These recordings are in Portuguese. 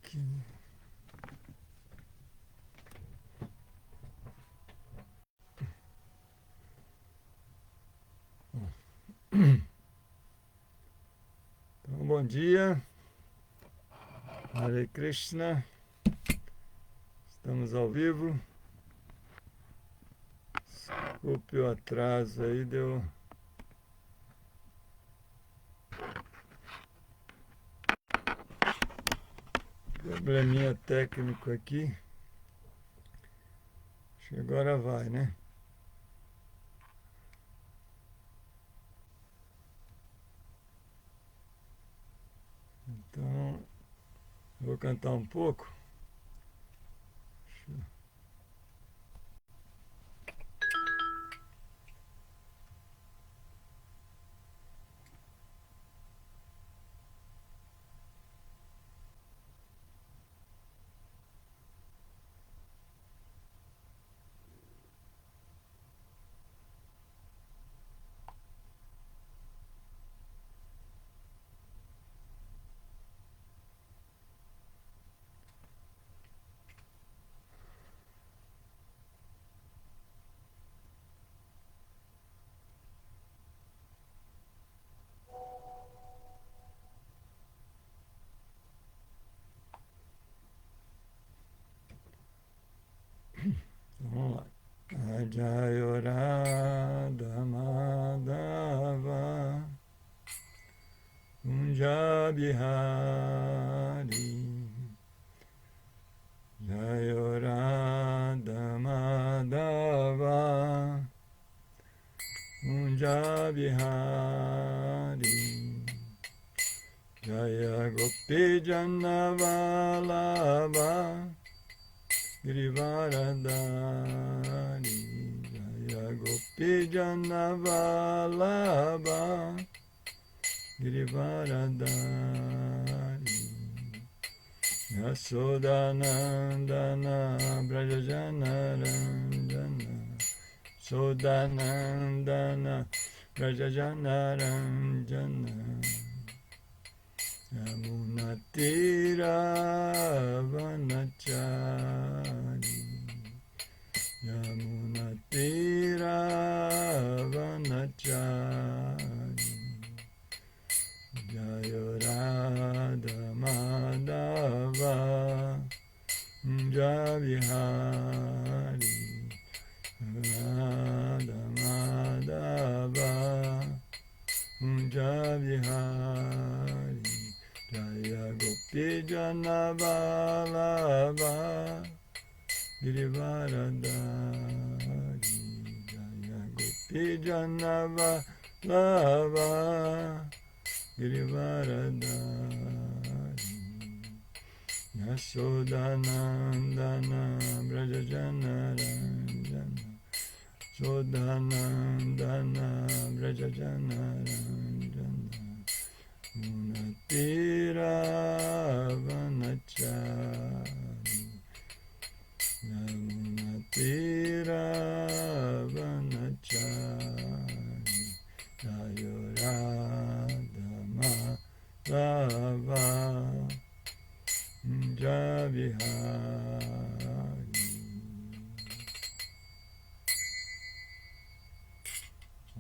aqui. Então, bom dia, Hare Krishna, estamos ao vivo. Desculpe o atraso aí, deu probleminha técnico aqui. Acho que agora vai, né? Então, vou cantar um pouco. Vamos lá. Ajayo Radha Madhava Kunja Bihari Jayo Radha Madhava Kunja Bihari Jaya Gopi Janavalabha Girivaradari Jaya Gopi Janavalabha Girivaradari Yasodanandana Brajajanaranjana Sodanandana Brajajanaranjana Yamunatira Vanachari Yamunatira Vanachari Jaya Radha Madhava Javihari Radha Madhava Javihari Jaya Gopi Janavalabha Girivaradari Jaya Gopi Janavalabha Girivaradari Yasodanandana Brajajanaranjana Sodanandana Brajajanaranjana Munatira Vanachari Yamunatira Vanachari Jaya Radha Madhava Javihari.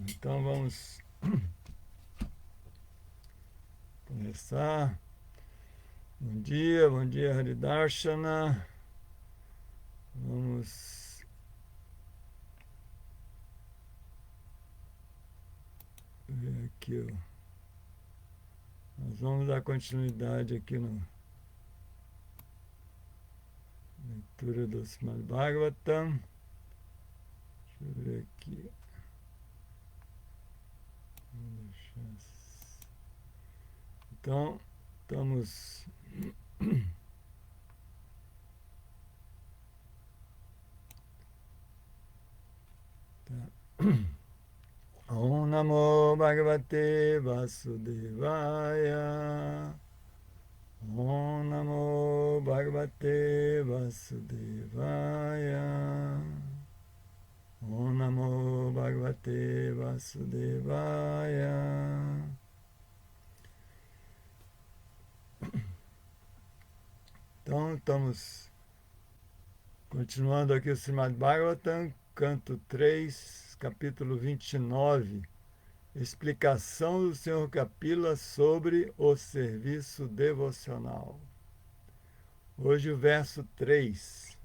Então vamos começar. Bom dia Haridarshana. Vamos ver aqui, ó. Nós vamos dar continuidade aqui na leitura do Srimad Bhagavatam. Deixa eu ver aqui. Vou deixar. Então, estamos tá. Om Namo Bhagavate Vasudevaya. Om Namo Bhagavate Vasudevaya. Om Namo Bhagavate Vasudevaya. Então, estamos continuando aqui o Srimad Bhagavatam, canto 3, capítulo 29, explicação do Senhor Kapila sobre o serviço devocional. Hoje o verso 3.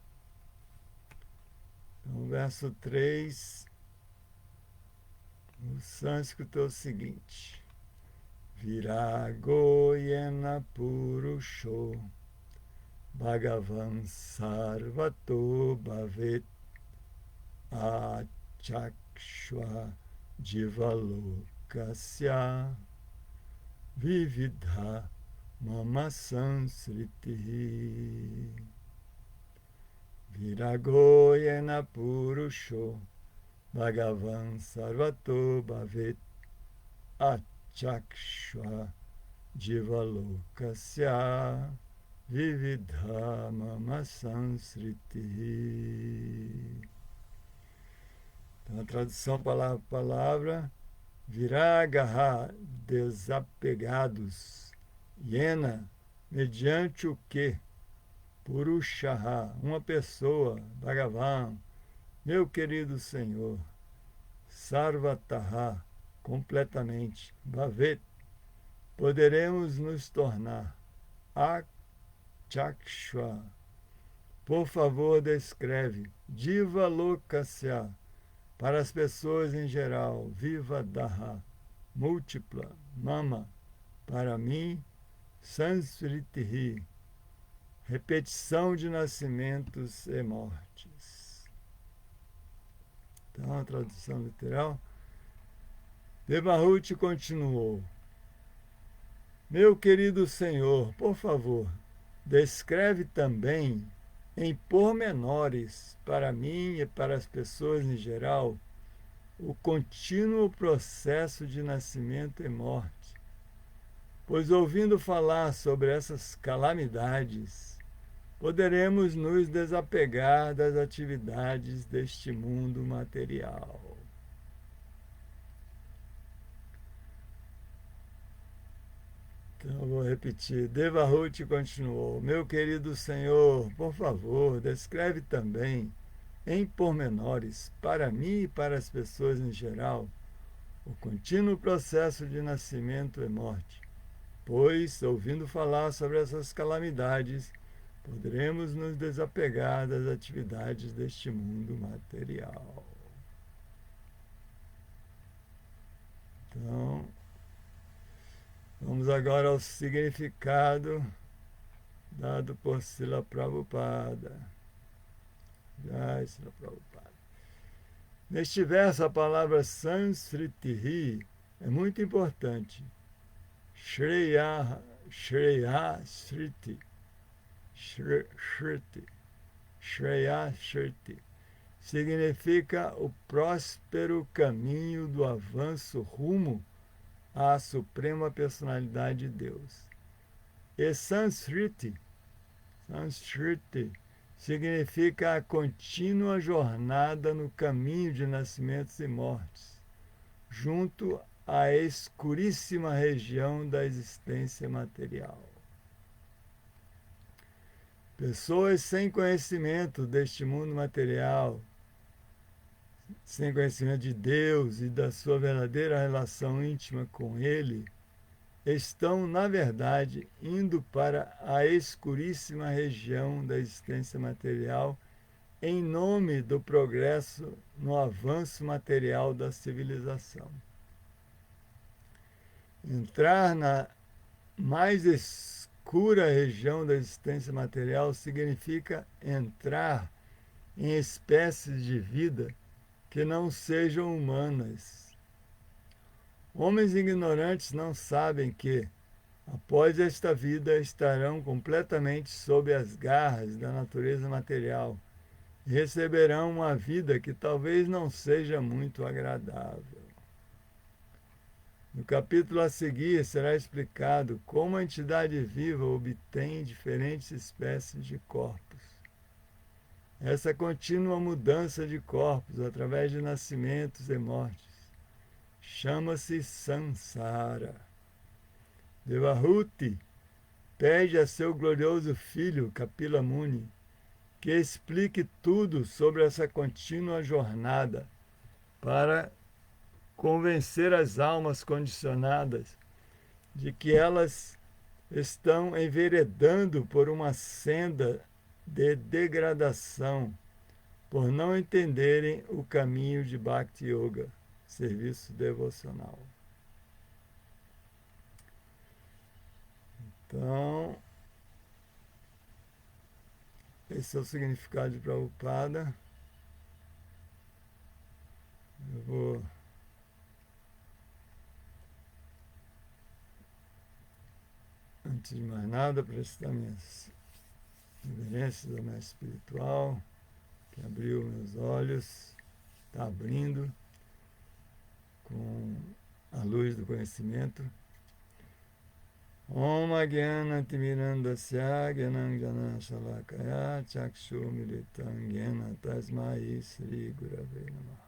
Então, o verso 3, no sânscrito é o seguinte: Virago yena purusho Bhagavan sarvato bhavet achakshva jivalokasya vividha mama sansriti. Virago yena purusho Bhagavan sarvato bhavet achakshva jivalokasya vividha mama sansriti. Então, a tradução palavra por palavra: viragaha, desapegados, yena, mediante o que, purushaha, uma pessoa, Bhagavan, meu querido Senhor, sarvataha, completamente, bhavet, poderemos nos tornar, achakshva, por favor descreve, jivalokasya, para as pessoas em geral, vivadaha, múltipla, mama, para mim, sansritihi, repetição de nascimentos e mortes. Então, a tradução literal. Devahuti continuou: meu querido Senhor, por favor, descreve também, em pormenores, para mim e para as pessoas em geral, o contínuo processo de nascimento e morte, pois ouvindo falar sobre essas calamidades, poderemos nos desapegar das atividades deste mundo material. Então, eu vou repetir. Devahuti continuou: meu querido Senhor, por favor, descreve também, em pormenores, para mim e para as pessoas em geral, o contínuo processo de nascimento e morte, pois, ouvindo falar sobre essas calamidades, poderemos nos desapegar das atividades deste mundo material. Então, vamos agora ao significado dado por Srila Prabhupada. Jai Srila Prabhupada. Neste verso, a palavra sansritihi é muito importante. Shreya Shriti. Shreya Shriti significa o próspero caminho do avanço rumo à Suprema Personalidade de Deus. E Sanskriti significa a contínua jornada no caminho de nascimentos e mortes, junto à escuríssima região da existência material. Pessoas sem conhecimento deste mundo material, sem conhecimento de Deus e da sua verdadeira relação íntima com Ele, estão, na verdade, indo para a escuríssima região da existência material em nome do progresso no avanço material da civilização. Entrar na mais escura região da existência material significa entrar em espécies de vida que não sejam humanas. Homens ignorantes não sabem que, após esta vida, estarão completamente sob as garras da natureza material e receberão uma vida que talvez não seja muito agradável. No capítulo a seguir será explicado como a entidade viva obtém diferentes espécies de corpos. Essa contínua mudança de corpos através de nascimentos e mortes chama-se Sansara. Devahuti pede a seu glorioso filho, Kapila Muni, que explique tudo sobre essa contínua jornada para convencer as almas condicionadas de que elas estão enveredando por uma senda de degradação, por não entenderem o caminho de Bhakti Yoga, serviço devocional. Então, esse é o significado de Prabhupada. Eu vou antes de mais nada prestar minhas reverências ao mestre espiritual, que abriu meus olhos, está abrindo com a luz do conhecimento. Om Agyana Timirandasya Gyanam Jana Shalakaya Chakshu Militam Gyana Tasmai Sri Gurave Namaha.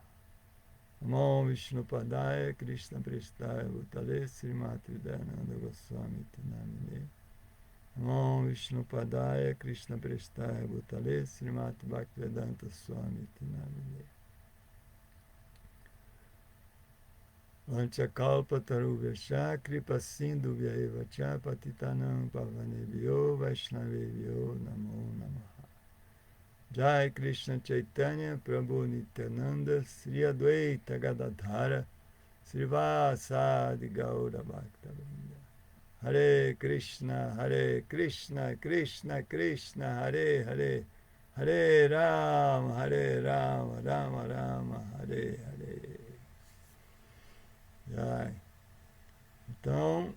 Namo Vishnu Padaya Krishna Prestaya Bhutale Srimati Vidayananda Goswami Tinamine. Namo Vishnu Padaya Krishna Prestaya Bhutale Srimati Bhaktivedanta Swami Tinamine. Vanchakalpa Tarubhyascha Kripa Sindhu Vyaivacha Patitanam Pavanebhyo Vaishnavebhyo Namo Namaha. Jai Krishna Chaitanya Prabhu Nityananda Sri Advaita Gadadhara Srivasadi Gaura Bhaktavinda. Hare Krishna Krishna Krishna Hare Hare, Hare Rama Rama Rama Hare Hare. Jai. Então,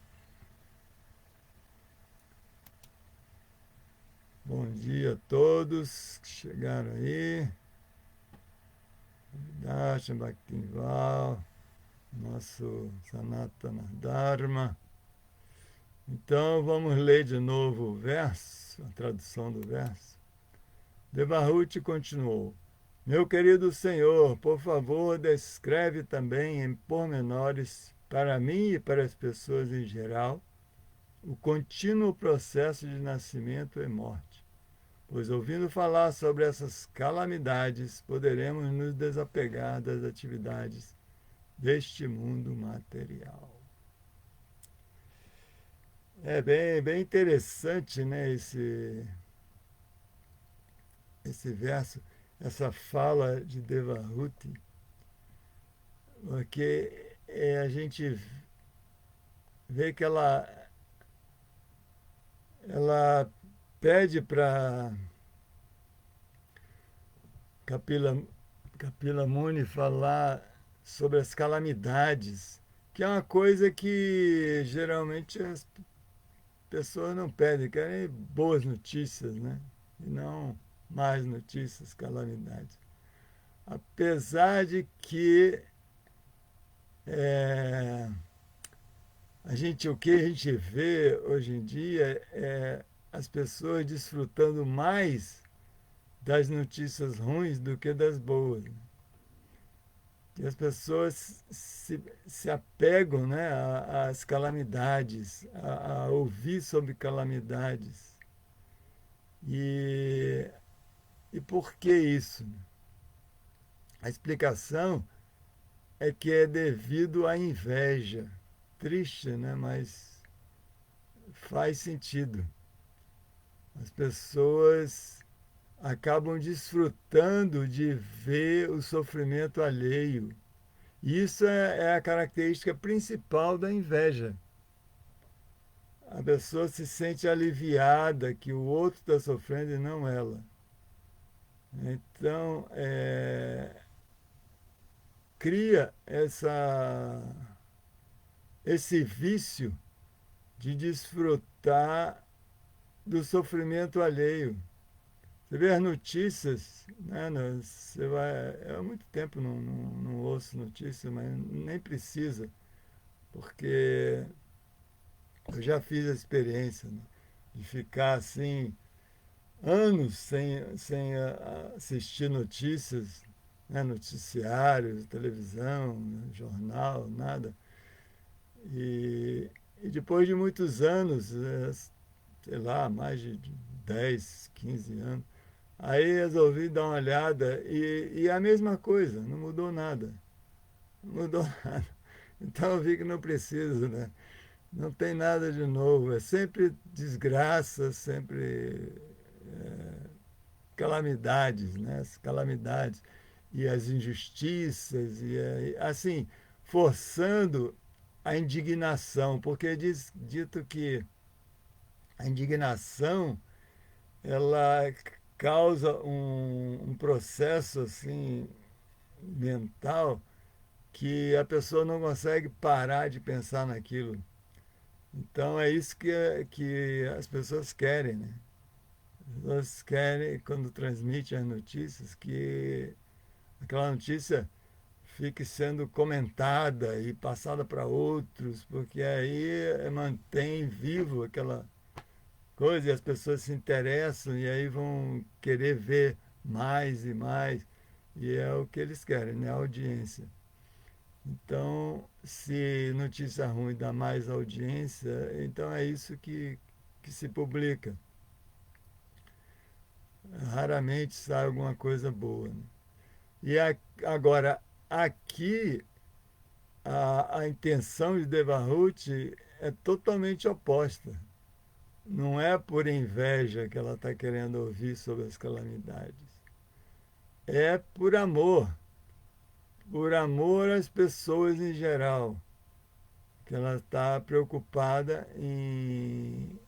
bom dia a todos que chegaram aí. Dasha Bhaktival, nosso Sanatana Dharma. Então, vamos ler de novo o verso, a tradução do verso. Devahuti continuou. Meu querido Senhor, por favor, descreve também em pormenores, para mim e para as pessoas em geral, o contínuo processo de nascimento e morte, pois ouvindo falar sobre essas calamidades, poderemos nos desapegar das atividades deste mundo material. É bem interessante, né, esse verso, essa fala de Devahuti, porque a gente vê que ela pede para Kapila Muni falar sobre as calamidades, que é uma coisa que geralmente as pessoas não pedem, querem boas notícias, né? E não mais notícias, calamidades. Apesar de que o que a gente vê hoje em dia é as pessoas desfrutando mais das notícias ruins do que das boas. E as pessoas se apegam, né, às calamidades, a ouvir sobre calamidades. E por que isso? A explicação é que é devido à inveja. Triste, né? Mas faz sentido. As pessoas acabam desfrutando de ver o sofrimento alheio. Isso é a característica principal da inveja. A pessoa se sente aliviada que o outro está sofrendo e não ela. Então, cria esse vício de desfrutar do sofrimento alheio. Você vê as notícias, né? Você há muito tempo não ouço notícias, mas nem precisa, porque eu já fiz a experiência, né, de ficar assim anos sem assistir notícias, né, noticiários, televisão, jornal, nada. E depois de muitos anos, sei lá, mais de 10, 15 anos. Aí resolvi dar uma olhada e é a mesma coisa, não mudou nada. Não mudou nada. Então eu vi que não preciso, né? Não tem nada de novo. É sempre desgraça, sempre calamidades, né? As calamidades e as injustiças e assim forçando a indignação, porque diz dito que a indignação ela causa um processo assim mental que a pessoa não consegue parar de pensar naquilo. Então é isso que as pessoas querem, né? As pessoas querem, quando transmitem as notícias, que aquela notícia fique sendo comentada e passada para outros, porque aí mantém vivo aquela coisa e as pessoas se interessam e aí vão querer ver mais e mais. E é o que eles querem, né? A audiência. Então, se notícia ruim dá mais audiência, então é isso que se publica. Raramente sai alguma coisa boa. Né? Agora, aqui, a intenção de Devarut é totalmente oposta. Não é por inveja que ela está querendo ouvir sobre as calamidades. É por amor às pessoas em geral, que ela está preocupada em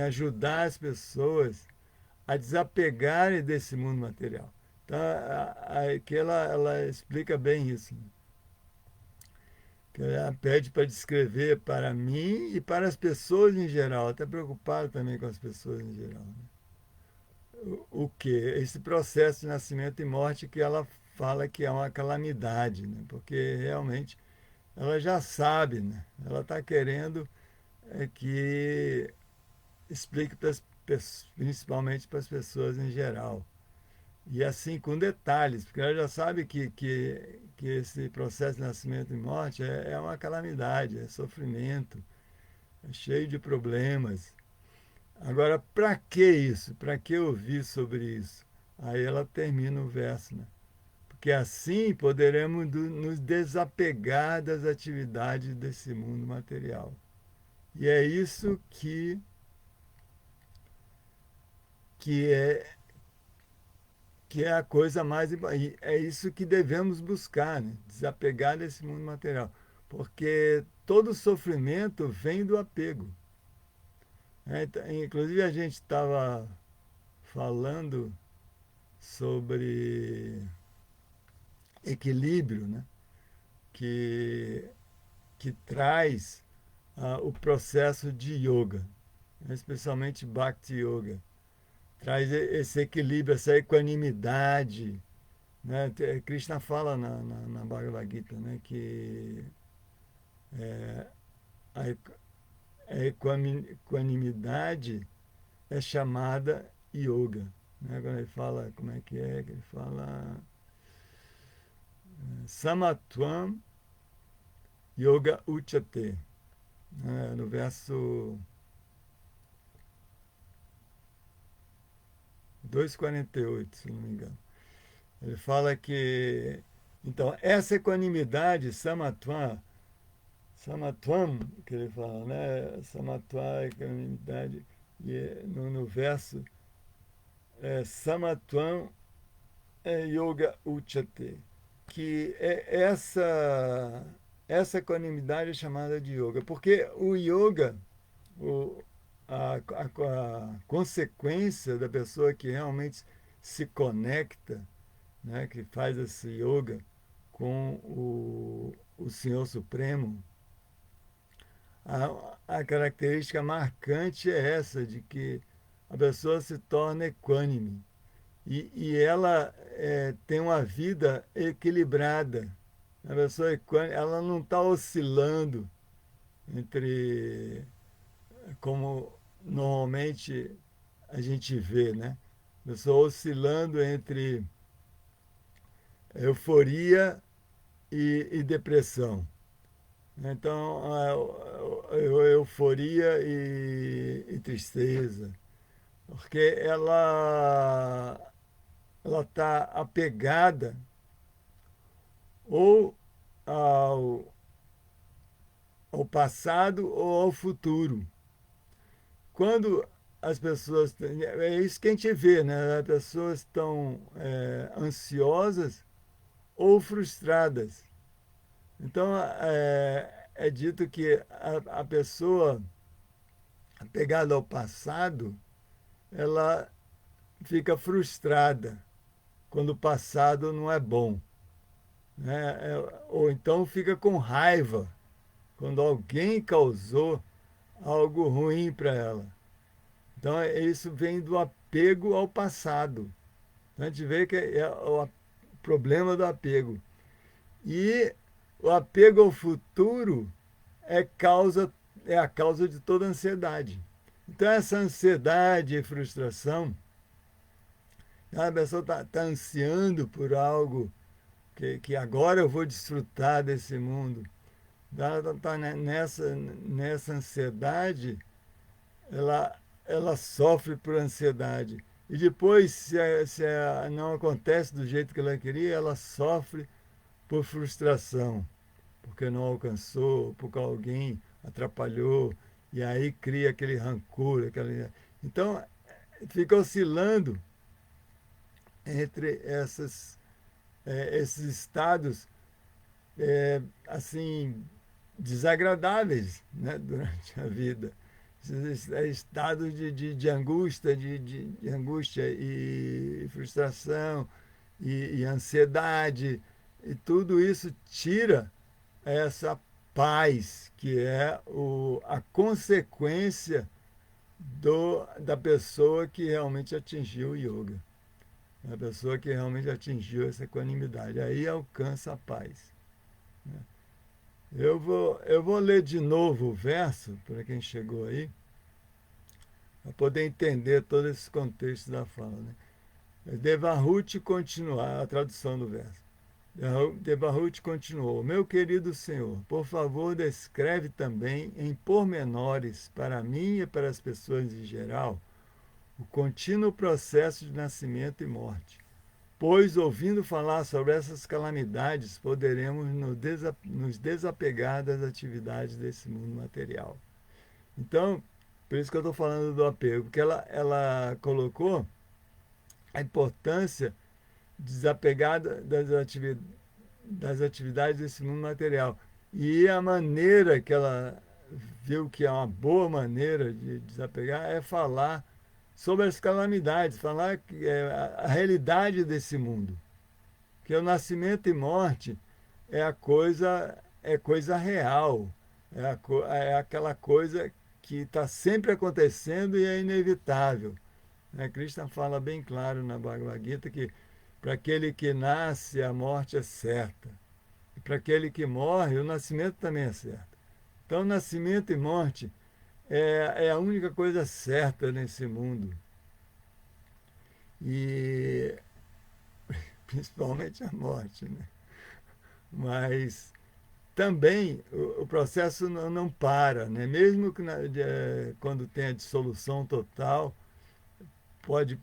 ajudar as pessoas a desapegarem desse mundo material. Então, aqui ela explica bem isso. Né? Que ela pede para descrever para mim e para as pessoas em geral. Ela está preocupada também com as pessoas em geral. Né? O que? Esse processo de nascimento e morte que ela fala que é uma calamidade, né? Porque realmente ela já sabe, né? Ela está querendo que explique principalmente para as pessoas em geral. E assim, com detalhes, porque ela já sabe que esse processo de nascimento e morte é uma calamidade, é sofrimento, é cheio de problemas. Agora, para que isso? Para que ouvir sobre isso? Aí ela termina o verso, né? Porque assim poderemos nos desapegar das atividades desse mundo material. E é isso que é que é a coisa mais é isso que devemos buscar, né? Desapegar desse mundo material, porque todo sofrimento vem do apego. Né? Inclusive a gente estava falando sobre equilíbrio, né? que, que traz o processo de yoga, né? Especialmente Bhakti Yoga. Traz esse equilíbrio, essa equanimidade. Né? Krishna fala na Bhagavad Gita, né? Que a, a equanimidade é chamada yoga. Né? Quando ele fala, como é que é? Que ele fala Samatvam Yoga Uchate. Né? No verso 248, se não me engano. Ele fala que, então, essa equanimidade, samatvam, que ele fala, né? Samatva, equanimidade, e no verso, samatvam yoga uchate, que essa equanimidade é chamada de yoga, porque o yoga, o, a consequência da pessoa que realmente se conecta, né, que faz esse yoga com o Senhor Supremo, a característica marcante é essa, de que a pessoa se torna equânime e ela tem uma vida equilibrada. A pessoa equânime, ela não está oscilando entre, como normalmente a gente vê, né? A pessoa oscilando entre euforia e depressão. Então, euforia e tristeza, porque ela está apegada ou ao, ao passado ou ao futuro. Quando as pessoas. É isso que a gente vê, né? As pessoas estão ansiosas ou frustradas. Então, é dito que a pessoa apegada ao passado, ela fica frustrada quando o passado não é bom. Né? Ou então fica com raiva quando alguém causou algo ruim para ela. Então, isso vem do apego ao passado. Então, a gente vê que é o problema do apego. E o apego ao futuro é, causa, é a causa de toda ansiedade. Então, essa ansiedade e frustração, a pessoa está ansiando por algo que agora eu vou desfrutar desse mundo. Ela está nessa ansiedade, ela sofre por ansiedade. E depois, se não acontece do jeito que ela queria, ela sofre por frustração, porque não alcançou, porque alguém atrapalhou, e aí cria aquele rancor. Então, fica oscilando entre esses estados assim desagradáveis, né, durante a vida. Esses estados de angústia, de angústia e frustração e ansiedade, e tudo isso tira essa paz, que é a consequência da pessoa que realmente atingiu o yoga. A pessoa que realmente atingiu essa equanimidade. Aí alcança a paz. Né? Eu vou ler de novo o verso, para quem chegou aí, para poder entender todo esse contexto da fala. Né? Devahuti continuar, a tradução do verso. Devahuti continuou: Meu querido Senhor, por favor, descreve também em pormenores para mim e para as pessoas em geral o contínuo processo de nascimento e morte, pois, ouvindo falar sobre essas calamidades, poderemos nos desapegar das atividades desse mundo material. Então, por isso que eu estou falando do apego, porque ela colocou a importância de desapegar das atividades desse mundo material. E a maneira que ela viu que é uma boa maneira de desapegar é falar sobre as calamidades, falar que a realidade desse mundo, que o nascimento e morte é coisa real, é aquela coisa que está sempre acontecendo e é inevitável. Né? Krishna fala bem claro na Bhagavad Gita que para aquele que nasce, a morte é certa. E para aquele que morre, o nascimento também é certo. Então, nascimento e morte é a única coisa certa nesse mundo. E principalmente a morte. Né? Mas também o processo não para. Né? Mesmo que quando tem a dissolução total, pode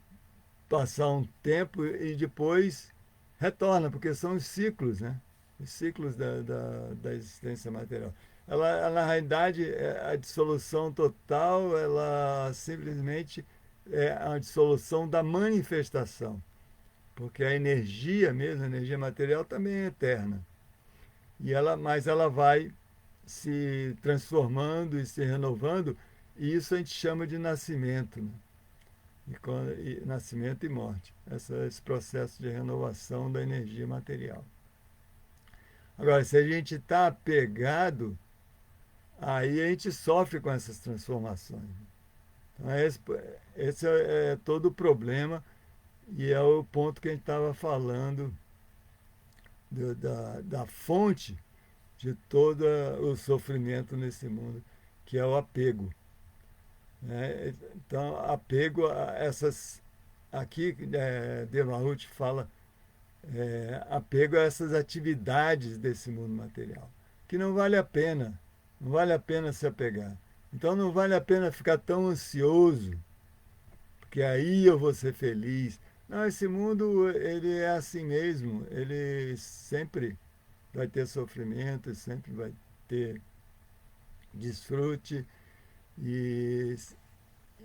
passar um tempo e depois retorna, porque são os ciclos, né? Os ciclos da existência material. Na realidade, a dissolução total, ela simplesmente é a dissolução da manifestação, porque a energia mesmo, a energia material também é eterna. Mas ela vai se transformando e se renovando, e isso a gente chama de nascimento. Né? Nascimento e morte, esse processo de renovação da energia material. Agora, se a gente está apegado, aí a gente sofre com essas transformações. Então, esse é todo o problema e é o ponto que a gente estava falando da fonte de todo o sofrimento nesse mundo, que é o apego. Né? Então, apego a essas. Aqui, Devahuti fala apego a essas atividades desse mundo material. que não vale a pena. Não vale a pena se apegar. Então não vale a pena ficar tão ansioso, porque aí eu vou ser feliz. Não, esse mundo, ele é assim mesmo. Ele sempre vai ter sofrimento, sempre vai ter desfrute. E,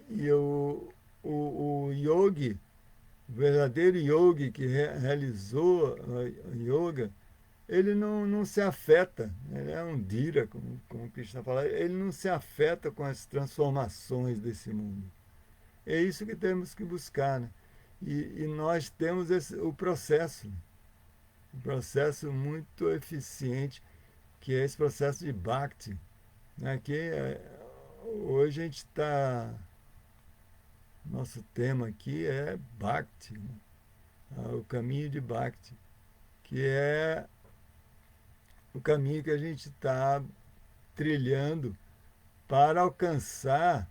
e o yogi, o verdadeiro yogi que realizou a yoga, ele não se afeta, ele é um Dhira, como o Krishna fala, ele não se afeta com as transformações desse mundo. É isso que temos que buscar, né? E nós temos o processo, um processo muito eficiente, que é esse processo de Bhakti, né? Hoje a gente está, nosso tema aqui é Bhakti, né? O caminho de Bhakti, que é o caminho que a gente está trilhando para alcançar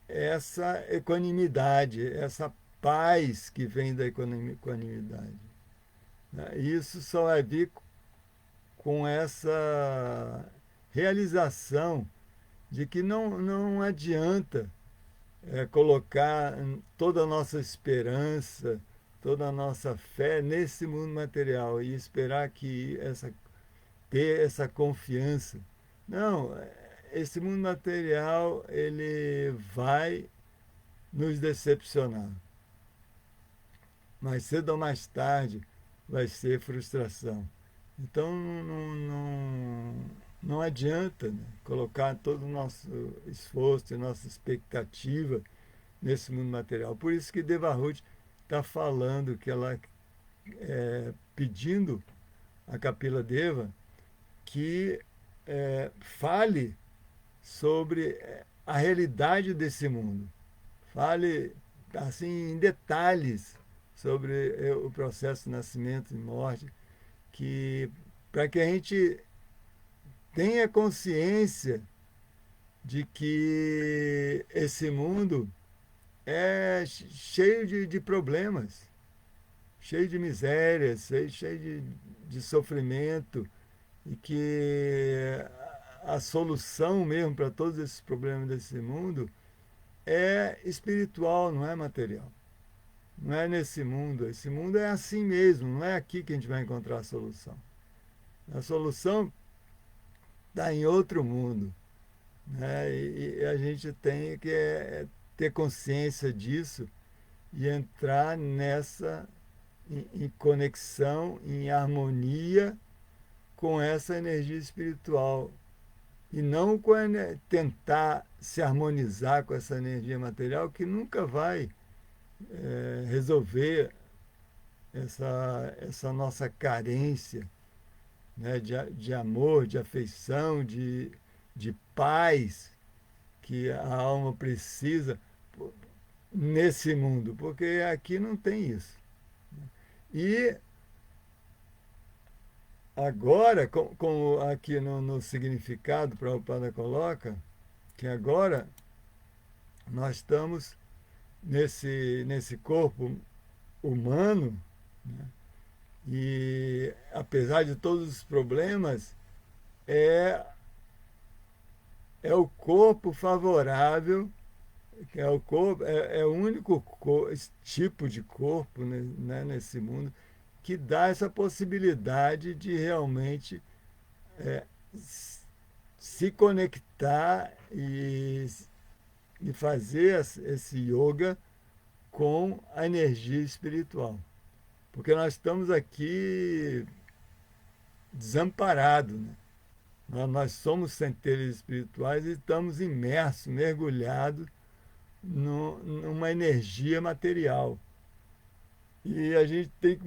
essa equanimidade, essa paz que vem da equanimidade. Isso só vai vir com essa realização de que não adianta colocar toda a nossa esperança, toda a nossa fé nesse mundo material e esperar que ter essa confiança. Não, esse mundo material ele vai nos decepcionar. Mais cedo ou mais tarde vai ser frustração. Então não adianta, né, colocar todo o nosso esforço e nossa expectativa nesse mundo material. Por isso que Devahuti está falando que ela pedindo a Kapila Deva que fale sobre a realidade desse mundo. Fale assim em detalhes sobre o processo de nascimento e morte, que para que a gente tenha consciência de que esse mundo é cheio de problemas, cheio de misérias, cheio de sofrimento, e que a solução mesmo para todos esses problemas desse mundo é espiritual, não é material. Não é nesse mundo. Esse mundo é assim mesmo, não é aqui que a gente vai encontrar a solução. A solução está em outro mundo. Né? E a gente tem que ter consciência disso e entrar nessa em conexão, em harmonia com essa energia espiritual. E não tentar se harmonizar com essa energia material, que nunca vai resolver essa nossa carência, né, de amor, de afeição, de paz que a alma precisa nesse mundo, porque aqui não tem isso. E agora, como aqui no significado Prabhupada coloca, que agora nós estamos nesse corpo humano, né? E apesar de todos os problemas, é, é o corpo favorável, que é o corpo, é o único tipo de corpo, né, nesse mundo que dá essa possibilidade de realmente é, se conectar e fazer esse yoga com a energia espiritual. Porque nós estamos aqui desamparados, né? Nós somos centelhas espirituais e estamos imersos, mergulhados numa energia material. E a gente tem que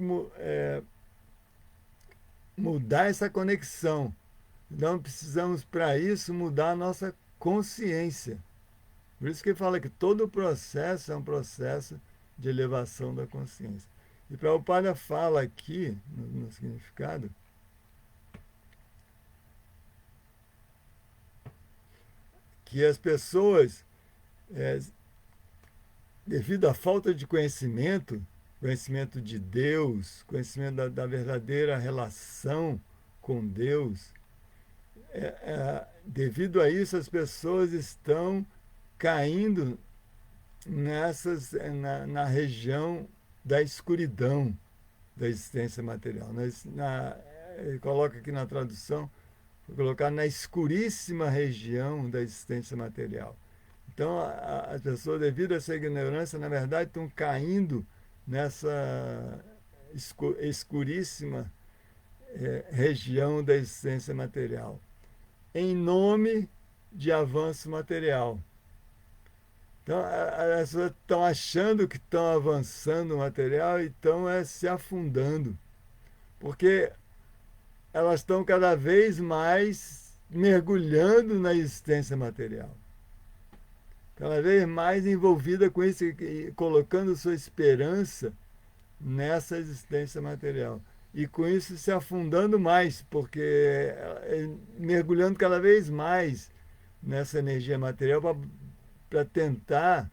mudar essa conexão. Então precisamos, para isso, mudar a nossa consciência. Por isso que ele fala que todo o processo é um processo de elevação da consciência. E Prabhupada fala aqui, no significado, que as pessoas, devido à falta de conhecimento, conhecimento de Deus, conhecimento da verdadeira relação com Deus, devido a isso, as pessoas estão caindo na região da escuridão da existência material. Ele coloca aqui na tradução, vou colocar na escuríssima região da existência material. Então, as pessoas, devido a essa ignorância, na verdade, estão caindo nessa escuríssima região da existência material, em nome de avanço material. Então, as pessoas estão achando que estão avançando o material e estão se afundando, porque elas estão cada vez mais mergulhando na existência material, cada vez mais envolvida com isso, colocando sua esperança nessa existência material. E com isso se afundando mais, porque mergulhando cada vez mais nessa energia material para tentar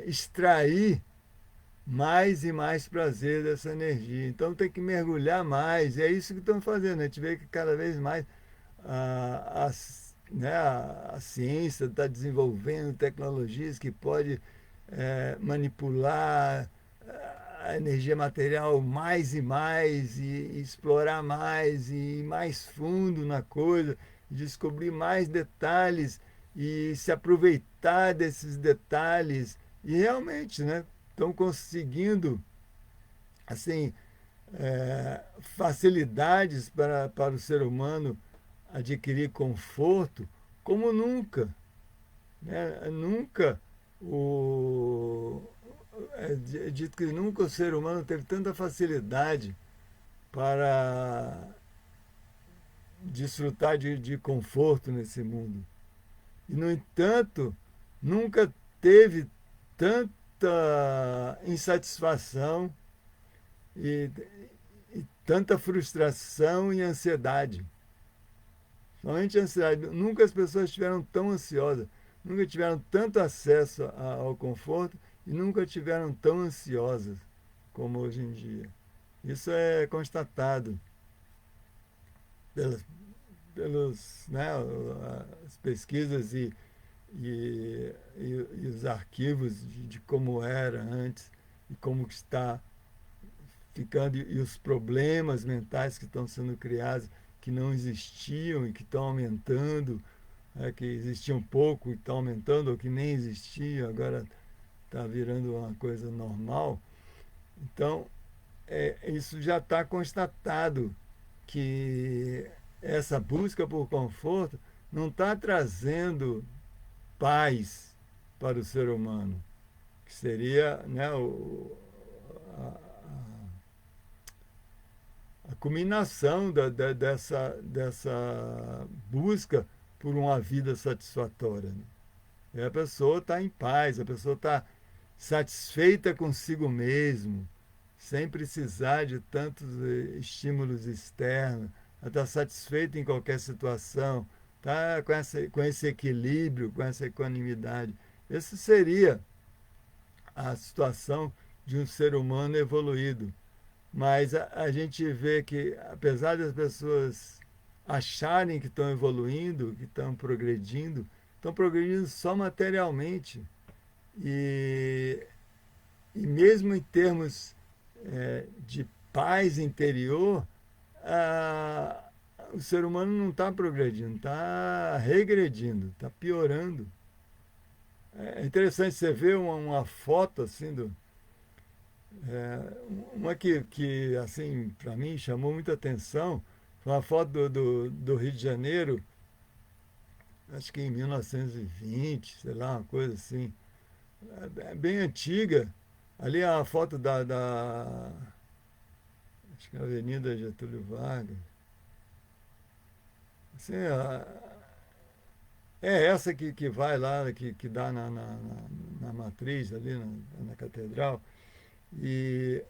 extrair mais e mais prazer dessa energia. Então tem que mergulhar mais, e é isso que estão fazendo. A gente vê que cada vez mais a ciência está desenvolvendo tecnologias que pode manipular a energia material mais e mais, e explorar mais e ir mais fundo na coisa, descobrir mais detalhes e se aproveitar desses detalhes. E realmente, né, estão conseguindo assim facilidades para o ser humano adquirir conforto como nunca, né? Nunca é dito que nunca o ser humano teve tanta facilidade para desfrutar de conforto nesse mundo. E, no entanto, nunca teve tanta insatisfação e tanta frustração e ansiedade. Somente ansiedade. Nunca as pessoas estiveram tão ansiosas, nunca tiveram tanto acesso ao conforto e nunca tiveram tão ansiosas como hoje em dia. Isso é constatado né, as pesquisas e os arquivos de como era antes e como está ficando, e os problemas mentais que estão sendo criados, que não existiam e que estão aumentando, que existiam pouco e estão aumentando, ou que nem existiam, agora está virando uma coisa normal. Então, isso já está constatado, que essa busca por conforto não está trazendo paz para o ser humano, que seria, né, a culminação dessa busca por uma vida satisfatória. Né? E a pessoa está em paz, a pessoa está satisfeita consigo mesmo, sem precisar de tantos estímulos externos, está satisfeita em qualquer situação, está com esse equilíbrio, com essa equanimidade. Essa seria a situação de um ser humano evoluído. Mas a gente vê que, apesar das pessoas acharem que estão evoluindo, que estão progredindo só materialmente. E mesmo em termos de paz interior, o ser humano não está progredindo, está regredindo, está piorando. É interessante você ver uma foto assim uma que assim, para mim chamou muita atenção, foi uma foto do Rio de Janeiro, acho que em 1920, sei lá, uma coisa assim, bem antiga. Ali é a foto acho que é a Avenida Getúlio Vargas. Assim, é essa que vai lá, que dá na matriz ali, na catedral, e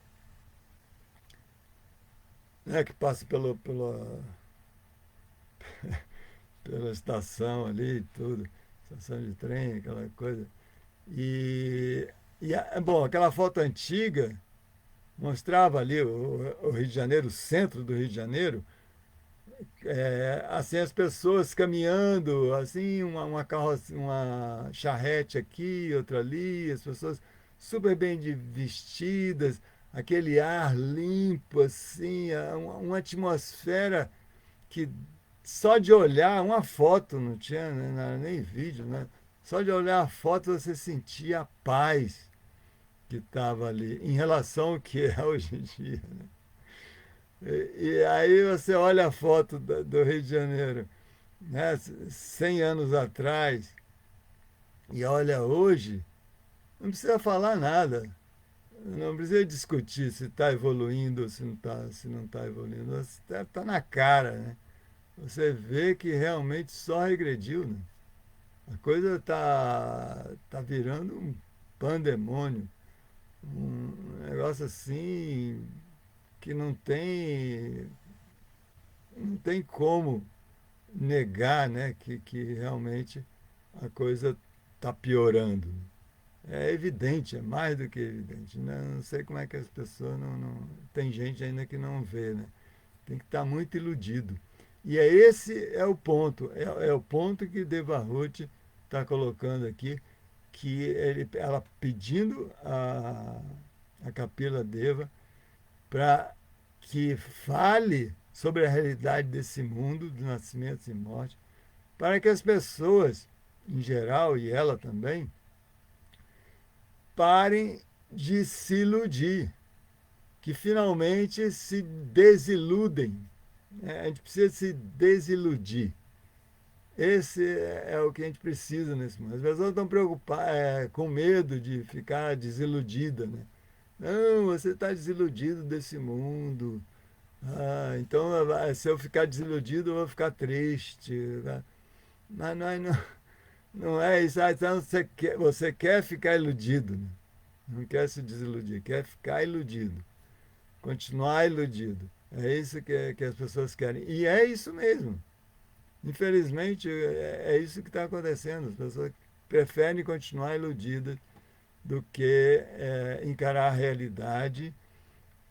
que passa pela estação ali e tudo, estação de trem, aquela coisa. Bom, aquela foto antiga mostrava ali o Rio de Janeiro, o centro do Rio de Janeiro, assim as pessoas caminhando, assim uma carroça, uma charrete aqui, outra ali, as pessoas super bem vestidas, aquele ar limpo, assim, uma atmosfera que só de olhar uma foto, não tinha né, não era nem vídeo, né? Só de olhar a foto você sentia a paz que estava ali em relação ao que é hoje em dia. Né? E aí você olha a foto do Rio de Janeiro, né, 100 anos atrás, e olha hoje, não precisa falar nada. Não precisa discutir se está evoluindo ou se não está evoluindo. Está na cara, né? Você vê que realmente só regrediu, né? A coisa tá virando um pandemônio, um negócio assim que não tem como negar, né, que realmente a coisa está piorando. É evidente, é mais do que evidente. Né? Não sei como é que as pessoas não. Tem gente ainda que não vê, né? Tem que estar muito iludido. E esse é o ponto. É o ponto que Devarrote está colocando aqui, que ela pedindo a Capila Deva para que fale sobre a realidade desse mundo, de nascimentos e morte, para que as pessoas, em geral, e ela também, parem de se iludir, que finalmente se desiludem. A gente precisa se desiludir. Esse é o que a gente precisa nesse momento. As pessoas estão preocupadas, com medo de ficar desiludida. Né? Não, você está desiludido desse mundo. Ah, então, se eu ficar desiludido, eu vou ficar triste. Né? Mas não é isso. Ah, então você quer ficar iludido. Né? Não quer se desiludir, quer ficar iludido. Continuar iludido. É isso que as pessoas querem. E é isso mesmo. Infelizmente, é isso que está acontecendo. As pessoas preferem continuar iludidas do que encarar a realidade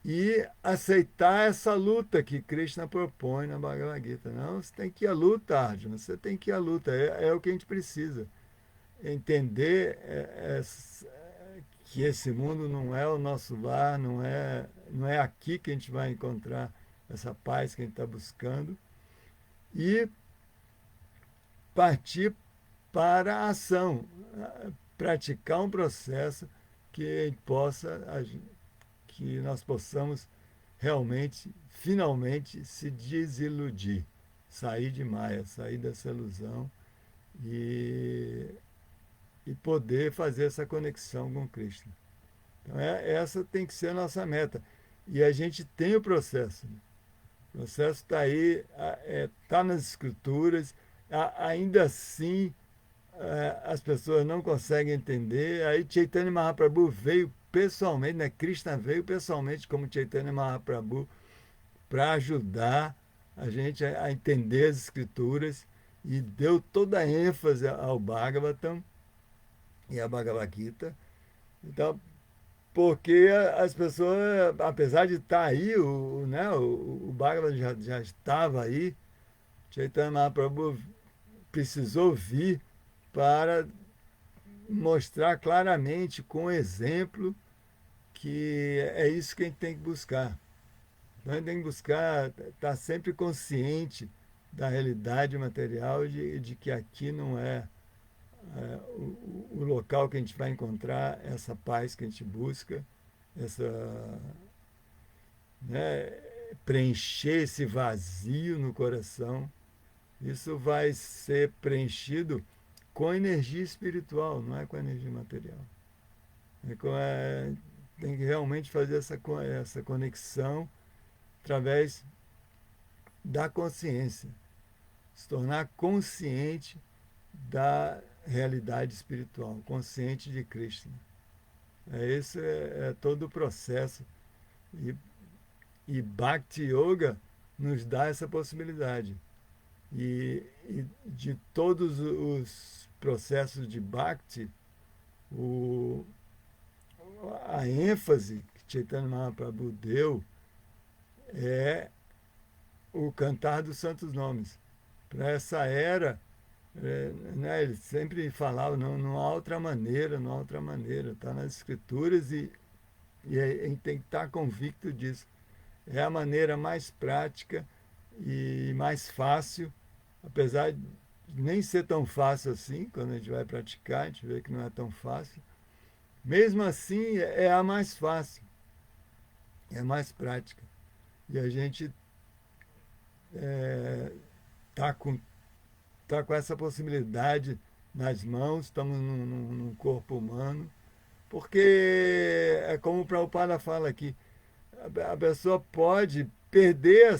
e aceitar essa luta que Krishna propõe na Bhagavad Gita. Não, você tem que ir à luta, Arjuna, você tem que ir à luta. É o que a gente precisa. Entender que esse mundo não é o nosso lar, não é aqui que a gente vai encontrar essa paz que a gente está buscando e partir para a ação, praticar um processo que que nós possamos realmente, finalmente, se desiludir, sair de Maia, sair dessa ilusão e, e poder fazer essa conexão com Cristo. Então, essa tem que ser a nossa meta. E a gente tem o processo. Né? O processo está aí, está nas escrituras, ainda assim as pessoas não conseguem entender. Aí Chaitanya Mahaprabhu veio pessoalmente, né? Krishna veio pessoalmente como Chaitanya Mahaprabhu para ajudar a gente a entender as escrituras e deu toda a ênfase ao Bhagavatam e à Bhagavad Gita. Então, porque as pessoas, apesar de estar aí, né, o Bhagavad já estava aí, Chaitanya Mahaprabhu precisou vir para mostrar claramente, com exemplo, que é isso que a gente tem que buscar. Então, a gente tem que buscar estar sempre consciente da realidade material de que aqui não o local que a gente vai encontrar essa paz que a gente busca, essa, né, preencher esse vazio no coração. Isso vai ser preenchido com energia espiritual, não é com energia material. Tem que realmente fazer essa conexão através da consciência, se tornar consciente da realidade espiritual, consciente de Krishna. Esse é todo o processo. E, e Bhakti Yoga nos dá essa possibilidade. E de todos os processos de Bhakti, o, a ênfase que Chaitanya Mahaprabhu deu é o cantar dos santos nomes. Para essa era, né, ele sempre falava, não há outra maneira, não há outra maneira. Está nas escrituras e a gente tem que estar convicto disso. É a maneira mais prática e mais fácil, apesar de nem ser tão fácil assim, quando a gente vai praticar, a gente vê que não é tão fácil. Mesmo assim, é a mais fácil, é a mais prática. E a gente está com, tá com essa possibilidade nas mãos, estamos num corpo humano, porque é como o Prabhupada fala aqui, a pessoa pode perder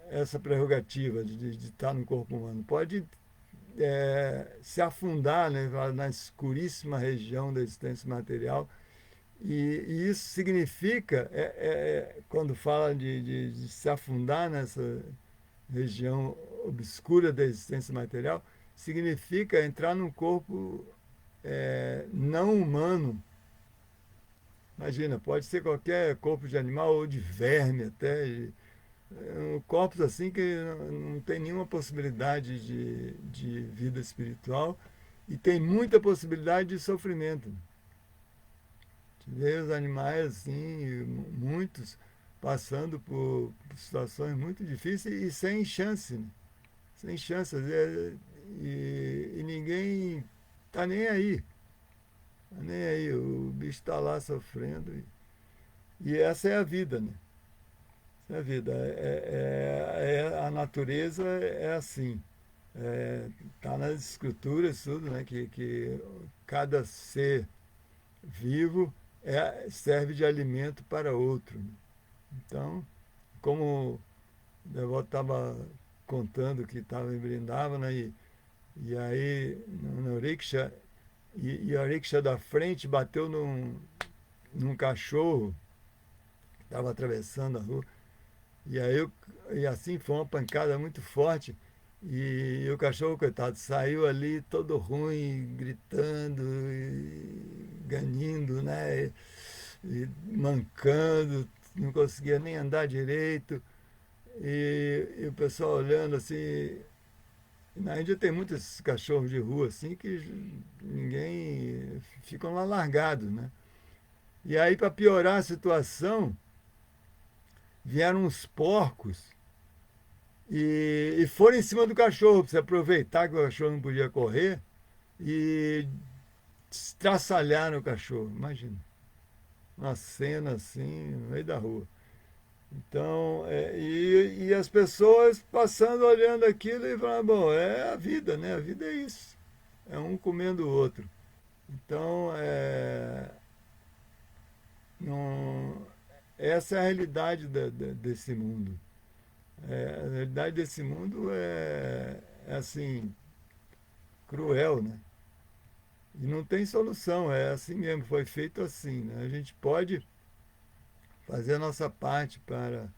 essa prerrogativa de estar no corpo humano, pode se afundar, né, na escuríssima região da existência material. E isso significa, quando fala de se afundar nessa região obscura da existência material, significa entrar num corpo não humano. Imagina, pode ser qualquer corpo de animal ou de verme até, corpos assim que não tem nenhuma possibilidade de vida espiritual e tem muita possibilidade de sofrimento. Vê os animais assim, muitos passando por situações muito difíceis e sem chance, né? Sem chance. E ninguém tá nem aí. Tá nem aí. O bicho está lá sofrendo. E essa é a vida, né? Essa é a vida. A natureza é assim. Tá nas escrituras tudo, né? Que cada ser vivo serve de alimento para outro. Então, como o devoto estava contando que estava em Vrindavana e aí no rickshaw, e a rickshaw da frente bateu num cachorro que estava atravessando a rua. E aí e assim foi uma pancada muito forte. E o cachorro, coitado, saiu ali todo ruim, gritando, e ganindo, né? E mancando, não conseguia nem andar direito. E o pessoal olhando assim. Na Índia tem muitos cachorros de rua assim que ninguém ficam lá largados, né? E aí, para piorar a situação, vieram uns porcos e foram em cima do cachorro, para você aproveitar que o cachorro não podia correr e estraçalharam o cachorro. Imagina, uma cena assim no meio da rua. Então, e as pessoas passando, olhando aquilo e falando, bom, é a vida, né? A vida é isso. É um comendo o outro. Então, não, essa é a realidade desse mundo. A realidade desse mundo é assim, cruel, né? E não tem solução, é assim mesmo, foi feito assim, né? A gente pode fazer a nossa parte para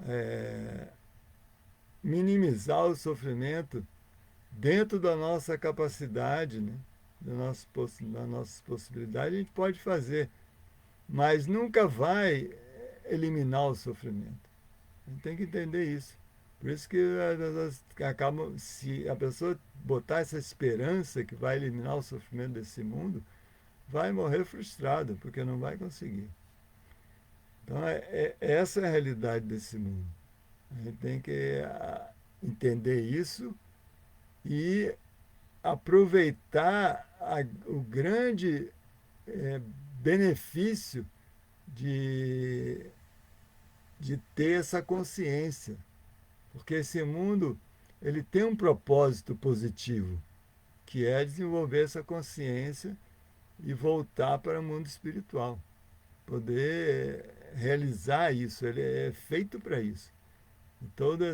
é, minimizar o sofrimento dentro da nossa capacidade, né? Das nossas possibilidades, a gente pode fazer, mas nunca vai eliminar o sofrimento. A gente tem que entender isso. Por isso que as pessoas acabam, se a pessoa botar essa esperança que vai eliminar o sofrimento desse mundo, vai morrer frustrada, porque não vai conseguir. Então, essa é a realidade desse mundo. A gente tem que entender isso e aproveitar o grande benefício de, de ter essa consciência. Porque esse mundo ele tem um propósito positivo, que é desenvolver essa consciência e voltar para o mundo espiritual. Poder realizar isso, ele é feito para isso. E toda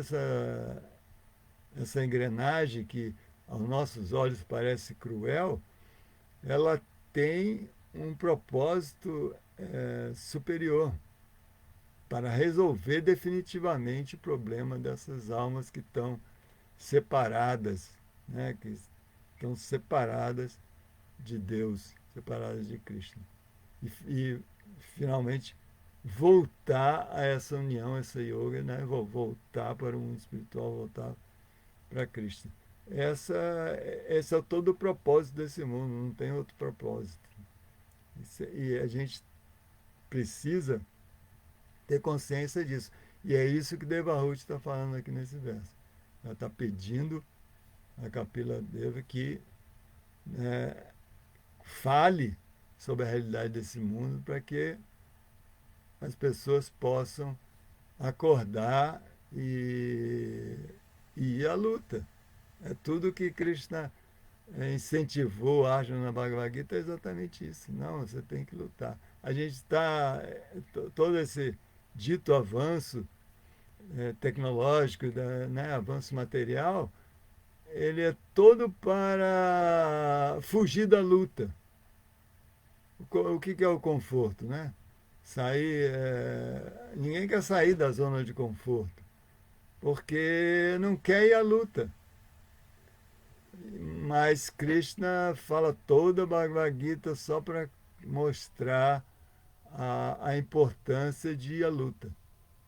essa engrenagem que aos nossos olhos parece cruel, ela tem um propósito superior para resolver definitivamente o problema dessas almas que estão separadas, né? Que estão separadas de Deus, separadas de Krishna. E finalmente voltar a essa união, essa yoga, né? Voltar para o mundo espiritual, voltar para Cristo. Essa, esse é todo o propósito desse mundo, não tem outro propósito. E a gente precisa ter consciência disso. E é isso que Devahuti está falando aqui nesse verso. Ela está pedindo a Kapila Deva que, né, fale sobre a realidade desse mundo para que as pessoas possam acordar e ir à luta. É tudo que Krishna incentivou Arjuna na Bhagavad Gita, é exatamente isso. Não, você tem que lutar. A gente está, todo esse dito avanço tecnológico, né, avanço material, ele é todo para fugir da luta. O que é o conforto, né? Sair, ninguém quer sair da zona de conforto, porque não quer ir à luta. Mas Krishna fala toda a Bhagavad Gita só para mostrar a importância de ir à luta.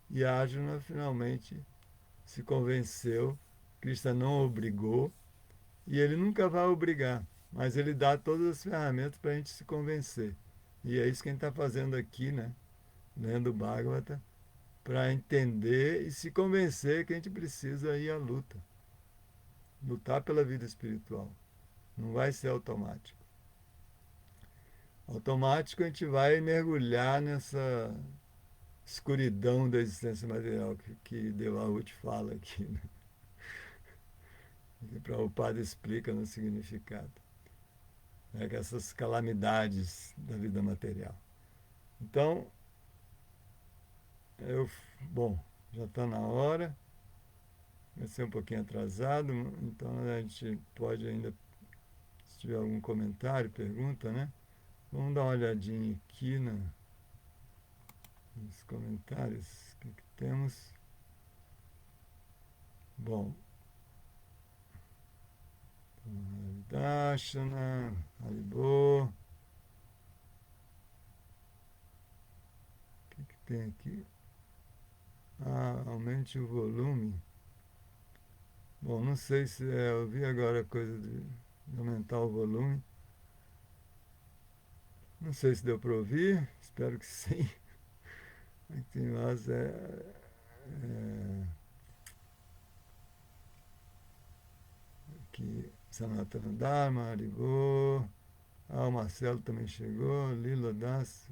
E Arjuna finalmente se convenceu. Krishna não obrigou e ele nunca vai obrigar, mas ele dá todas as ferramentas para a gente se convencer. E é isso que a gente está fazendo aqui, né? Lendo o Bhagavata, para entender e se convencer que a gente precisa ir à luta. Lutar pela vida espiritual. Não vai ser automático. Automático a gente vai mergulhar nessa escuridão da existência material que Devahuti fala aqui, né? Que Prabhupada explica no significado. Né? Que essas calamidades da vida material. Então, bom, já está na hora. Vai ser um pouquinho atrasado, então a gente pode ainda, se tiver algum comentário, pergunta, né? Vamos dar uma olhadinha aqui nos comentários. O que temos? Bom, Dashana, Haribo. O que tem aqui? Aumente o volume. Bom, não sei se eu vi agora a coisa de aumentar o volume. Não sei se deu para ouvir, espero que sim. Aqui nós aqui Sanatana Dharma, Haribo. O Marcelo também chegou, Lila Das.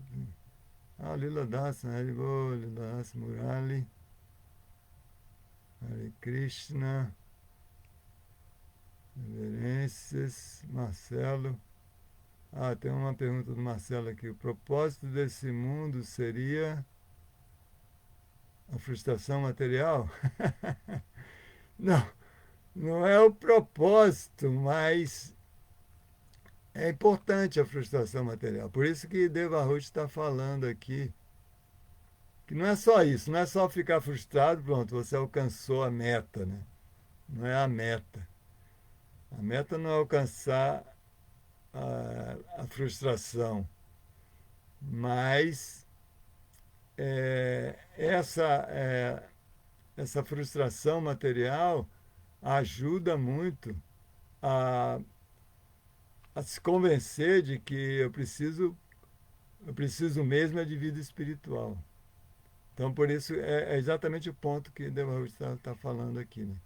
Lila Das, Haribo, Lila Das, Murali. Hare Krishna. Reverências, Marcelo. Tem uma pergunta do Marcelo aqui. O propósito desse mundo seria a frustração material? Não, não é o propósito, mas é importante a frustração material. Por isso que Devahuti está falando aqui que não é só isso, não é só ficar frustrado, pronto, você alcançou a meta, né? Não é a meta. A meta não é alcançar a frustração, mas essa frustração material ajuda muito a, a se convencer de que eu preciso mesmo é de vida espiritual. Então, por isso, é exatamente o ponto que Devahuti está falando aqui, né?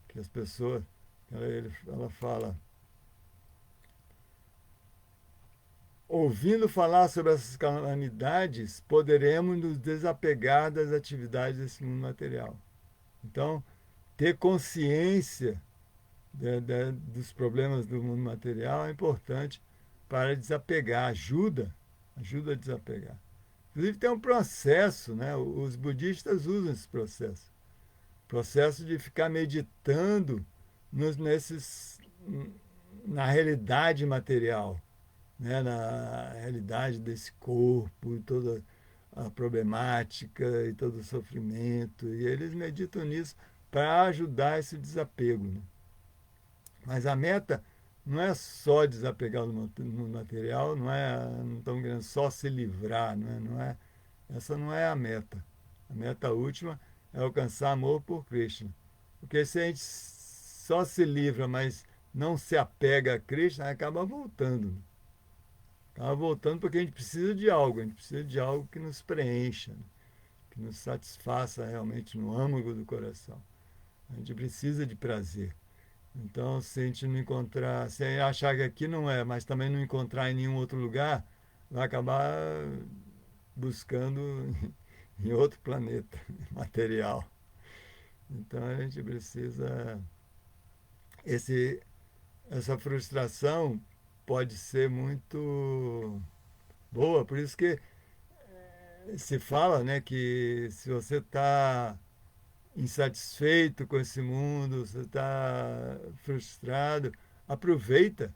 Que as pessoas, ela fala, ouvindo falar sobre essas calamidades, poderemos nos desapegar das atividades desse mundo material. Então, ter consciência dos problemas do mundo material é importante para desapegar, ajuda a desapegar. Inclusive tem um processo, né? Os budistas usam esse processo de ficar meditando na realidade material, né? Na realidade desse corpo, e toda a problemática e todo o sofrimento. E eles meditam nisso para ajudar esse desapego, né? Mas a meta não é só desapegar no material, não estamos querendo só se livrar, não é Essa não é a meta. A meta última é alcançar amor por Krishna. Porque se a gente só se livra, mas não se apega a Krishna, acaba voltando. Acaba voltando porque a gente precisa de algo, a gente precisa de algo que nos preencha, né? Que nos satisfaça realmente no âmago do coração. A gente precisa de prazer. Então, se a gente não encontrar, se a gente achar que aqui não é, mas também não encontrar em nenhum outro lugar, vai acabar buscando em outro planeta material. Então a gente precisa. Esse, essa frustração pode ser muito boa, por isso que se fala, né, que se você está insatisfeito com esse mundo, você está frustrado, aproveita,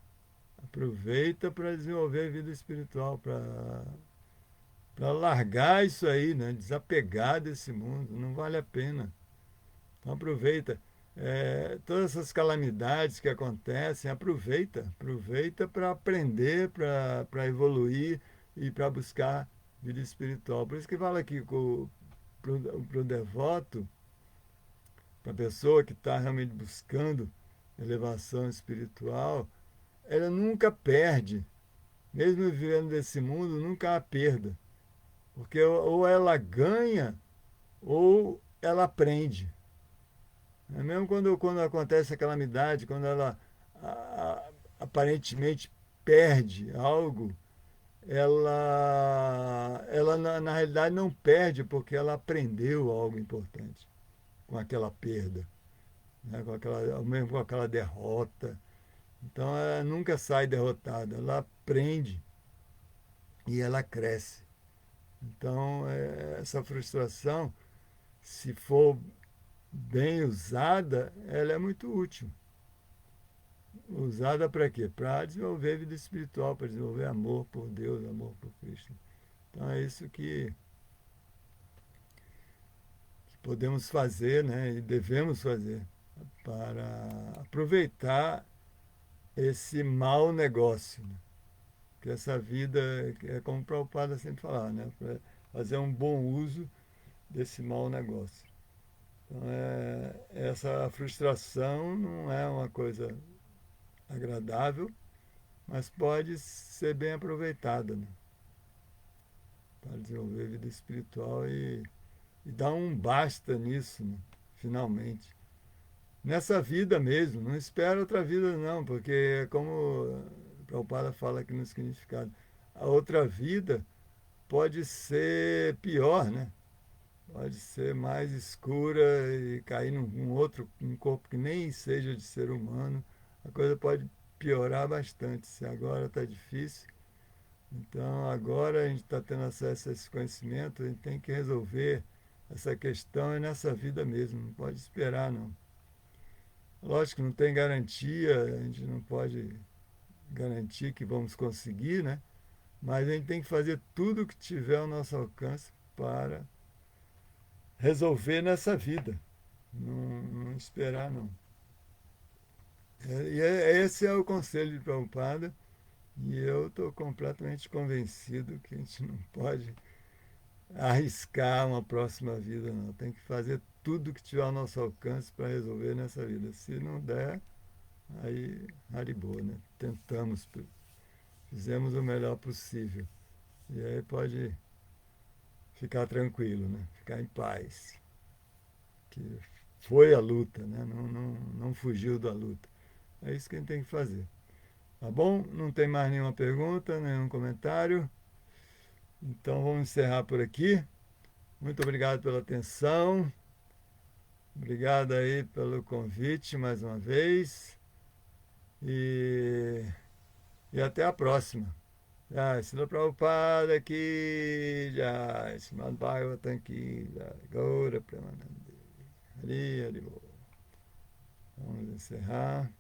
aproveita para desenvolver a vida espiritual, para largar isso aí, né, desapegar desse mundo, não vale a pena. Então aproveita. Todas essas calamidades que acontecem, aproveita para aprender, para evoluir e para buscar vida espiritual. Por isso que fala aqui para o devoto, para a pessoa que está realmente buscando elevação espiritual, ela nunca perde, mesmo vivendo desse mundo, nunca há perda. Porque ou ela ganha ou ela aprende. Mesmo quando acontece a calamidade, quando ela aparentemente perde algo, ela na realidade não perde porque ela aprendeu algo importante com aquela perda, né? Mesmo com aquela derrota. Então ela nunca sai derrotada, ela aprende e ela cresce. Então essa frustração, se for bem usada, ela é muito útil. Usada para quê? Para desenvolver vida espiritual, para desenvolver amor por Deus, amor por Cristo. Então é isso que podemos fazer, né? E devemos fazer para aproveitar esse mau negócio. Né? Que essa vida, é como o Prabhupada sempre falava, né? Para fazer um bom uso desse mau negócio. Então, essa frustração não é uma coisa agradável, mas pode ser bem aproveitada, né? Para desenvolver vida espiritual e dar um basta nisso, né? Finalmente. Nessa vida mesmo, não espera outra vida não, porque como o Prabhupada fala aqui no significado, a outra vida pode ser pior, né? Pode ser mais escura e cair num outro um corpo que nem seja de ser humano. A coisa pode piorar bastante. Se agora está difícil, então agora a gente está tendo acesso a esse conhecimento, a gente tem que resolver essa questão nessa vida mesmo, não pode esperar não. Lógico que não tem garantia, a gente não pode garantir que vamos conseguir, né? Mas a gente tem que fazer tudo o que tiver ao nosso alcance para resolver nessa vida. Não esperar, não. Esse é o conselho de Prabhupada e eu estou completamente convencido que a gente não pode arriscar uma próxima vida, não. Tem que fazer tudo que tiver ao nosso alcance para resolver nessa vida. Se não der, aí haribou, né? Tentamos, fizemos o melhor possível. E aí pode ficar tranquilo, né? Ficar em paz. Que foi a luta, né? Não fugiu da luta. É isso que a gente tem que fazer. Tá bom? Não tem mais nenhuma pergunta, nenhum comentário. Então vamos encerrar por aqui. Muito obrigado pela atenção. Obrigado aí pelo convite mais uma vez. E, e até a próxima. Jai, Srila Prabhupada aqui, Jai, Srimad Bhagavatam aqui, Jai, Gaura Premanande. Hari, Hari Bol. Vamos encerrar.